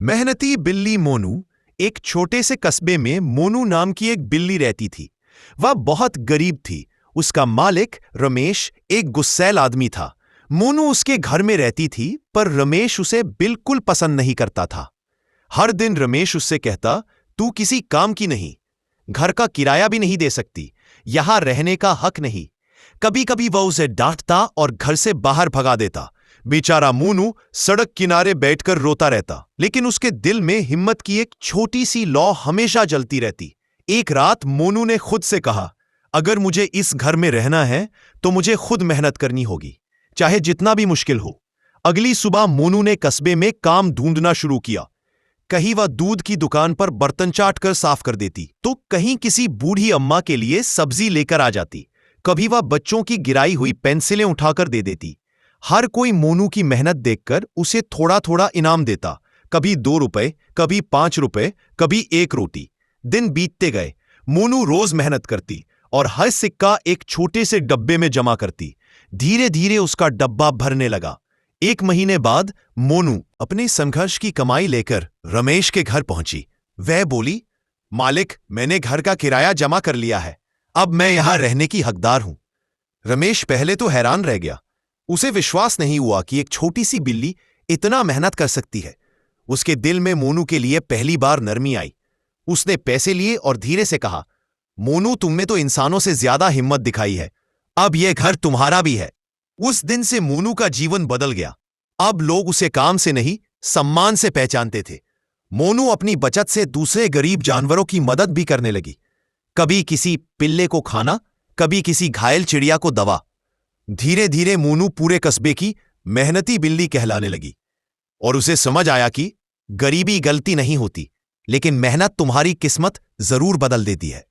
मेहनती बिल्ली मोनू। एक छोटे से कस्बे में मोनू नाम की एक बिल्ली रहती थी। वह बहुत गरीब थी। उसका मालिक रमेश एक गुस्सैल आदमी था। मोनू उसके घर में रहती थी, पर रमेश उसे बिल्कुल पसंद नहीं करता था। हर दिन रमेश उससे कहता, तू किसी काम की नहीं, घर का किराया भी नहीं दे सकती, यहां रहने का हक नहीं। कभी कभी वह उसे डांटता और घर से बाहर भगा देता। बेचारा मोनू सड़क किनारे बैठकर रोता रहता, लेकिन उसके दिल में हिम्मत की एक छोटी सी लौ हमेशा जलती रहती। एक रात मोनू ने खुद से कहा, अगर मुझे इस घर में रहना है तो मुझे खुद मेहनत करनी होगी, चाहे जितना भी मुश्किल हो। अगली सुबह मोनू ने कस्बे में काम ढूंढना शुरू किया। कहीं वह दूध की दुकान पर बर्तन चाट कर साफ कर देती, तो कहीं किसी बूढ़ी अम्मा के लिए सब्जी लेकर आ जाती। कभी वह बच्चों की गिराई हुई पेंसिलें उठाकर दे देती। हर कोई मोनू की मेहनत देखकर उसे थोड़ा थोड़ा इनाम देता, कभी 2 रुपए, कभी 5 रुपए, कभी 1 रोटी। दिन बीतते गए। मोनू रोज मेहनत करती और हर सिक्का एक छोटे से डब्बे में जमा करती। धीरे धीरे उसका डब्बा भरने लगा। 1 महीने बाद मोनू अपने संघर्ष की कमाई लेकर रमेश के घर पहुंची। वह बोली, मालिक, मैंने घर का किराया जमा कर लिया है, अब मैं यहां रहने की हकदार हूं। रमेश पहले तो हैरान रह गया। उसे विश्वास नहीं हुआ कि एक छोटी सी बिल्ली इतना मेहनत कर सकती है। उसके दिल में मोनू के लिए पहली बार नरमी आई। उसने पैसे लिए और धीरे से कहा, मोनू, तुमने तो इंसानों से ज्यादा हिम्मत दिखाई है, अब यह घर तुम्हारा भी है। उस दिन से मोनू का जीवन बदल गया। अब लोग उसे काम से नहीं, सम्मान से पहचानते थे। मोनू अपनी बचत से दूसरे गरीब जानवरों की मदद भी करने लगी। कभी किसी पिल्ले को खाना, कभी किसी घायल चिड़िया को दवा। धीरे धीरे मोनू पूरे कस्बे की मेहनती बिल्ली कहलाने लगी। और उसे समझ आया कि गरीबी गलती नहीं होती, लेकिन मेहनत तुम्हारी किस्मत जरूर बदल देती है।